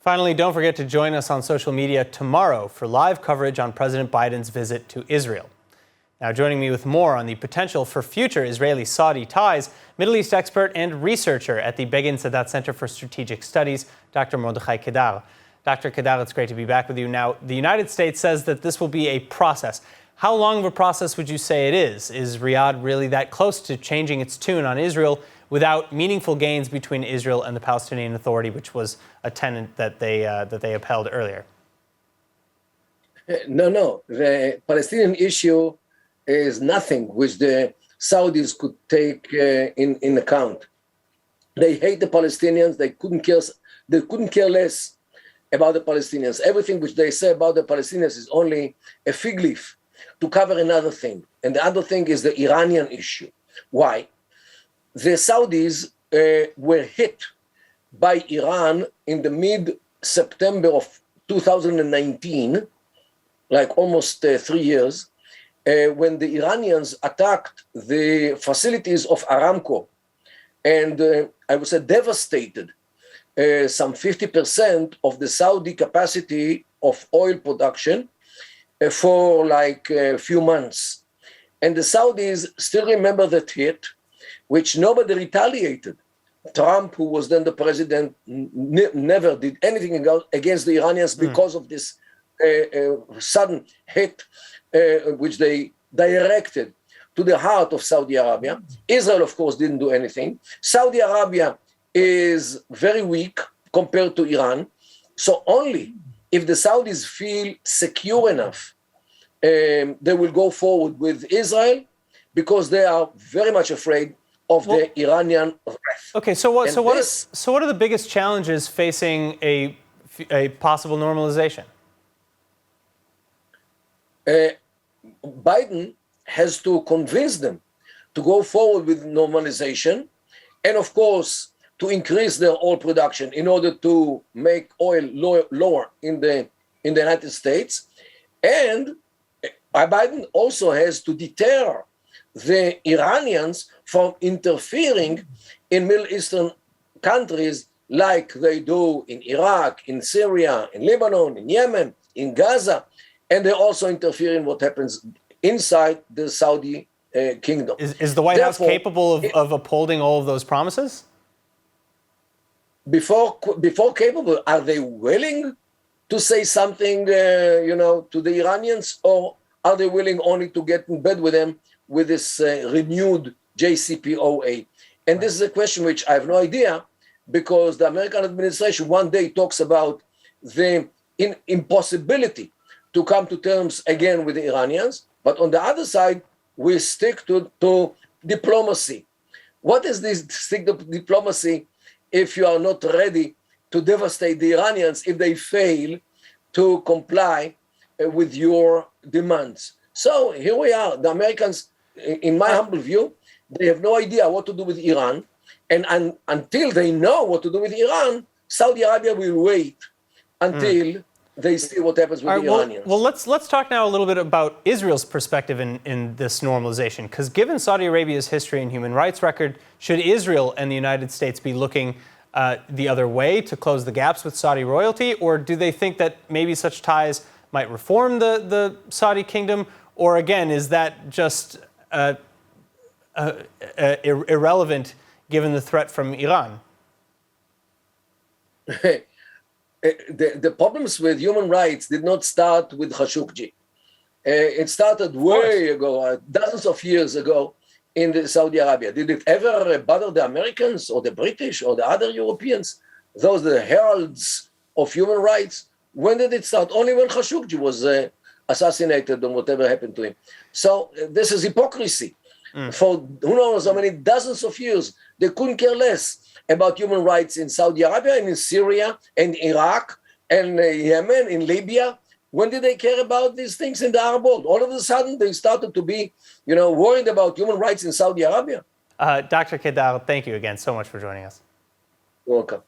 Finally, don't forget to join us on social media tomorrow for live coverage on President Biden's visit to Israel. Now, joining me with more on the potential for future Israeli-Saudi ties, Middle East expert and researcher at the Begin Sadat Center for Strategic Studies, Dr. Mordechai Kedar. Dr. Kedar, it's great to be back with you. Now, the United States says that this will be a process. How long of a process would you say it is? Is Riyadh really that close to changing its tune on Israel without meaningful gains between Israel and the Palestinian Authority, which was a tenet that they upheld earlier? No. The Palestinian issue is nothing which the Saudis could take in account. They hate the Palestinians. They couldn't care less about the Palestinians. Everything which they say about the Palestinians is only a fig leaf to cover another thing. And the other thing is the Iranian issue. Why? The Saudis were hit by Iran in the mid-September of 2019, like almost 3 years, when the Iranians attacked the facilities of Aramco and I would say devastated some 50% of the Saudi capacity of oil production for like a few months. And the Saudis still remember that hit, which nobody retaliated. Trump, who was then the president, never did anything against the Iranians because of this sudden hit, which they directed to the heart of Saudi Arabia. Israel, of course, didn't do anything. Saudi Arabia is very weak compared to Iran. So only if the Saudis feel secure enough, they will go forward with Israel, because they are very much afraid of the Iranian threat. Okay, so what are the biggest challenges facing a possible normalization? Biden has to convince them to go forward with normalization, and of course to increase their oil production in order to make oil lower in the United States. And Biden also has to deter the Iranians from interfering in Middle Eastern countries like they do in Iraq, in Syria, in Lebanon, in Yemen, in Gaza, and they also interfere in what happens inside the Saudi kingdom. Is the White House capable of upholding all of those promises? Before capable, are they willing to say something, to the Iranians, or are they willing only to get in bed with them with this renewed JCPOA? And this is a question which I have no idea, because the American administration one day talks about the impossibility to come to terms again with the Iranians, but on the other side, we stick to diplomacy. What is this stick to diplomacy if you are not ready to devastate the Iranians if they fail to comply with your demands? So here we are. The Americans, in my humble view, they have no idea what to do with Iran. And until they know what to do with Iran, Saudi Arabia will wait until they see what happens with the Iranians. Well, let's talk now a little bit about Israel's perspective in this normalization. Because given Saudi Arabia's history and human rights record, should Israel and the United States be looking the other way to close the gaps with Saudi royalty? Or do they think that maybe such ties might reform the Saudi kingdom? Or again, is that just irrelevant given the threat from Iran? The problems with human rights did not start with Khashoggi. It started way ago, dozens of years ago in Saudi Arabia. Did it ever bother the Americans or the British or the other Europeans, those the heralds of human rights? When did it start? Only when Khashoggi was assassinated or whatever happened to him. So this is hypocrisy. For who knows how many dozens of years, they couldn't care less about human rights in Saudi Arabia and in Syria and Iraq and Yemen, in Libya. When did they care about these things in the Arab world? All of a sudden, they started to be, worried about human rights in Saudi Arabia. Dr. Kedar, thank you again so much for joining us. You're welcome.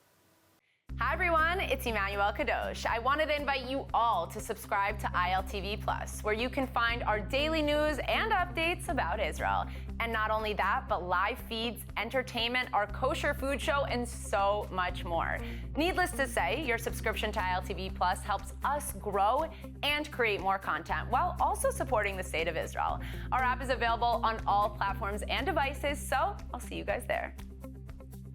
Hi everyone, it's Emmanuel Kadosh. I wanted to invite you all to subscribe to ILTV Plus, where you can find our daily news and updates about Israel. And not only that, but live feeds, entertainment, our kosher food show, and so much more. Needless to say, your subscription to ILTV Plus helps us grow and create more content while also supporting the state of Israel. Our app is available on all platforms and devices, so I'll see you guys there.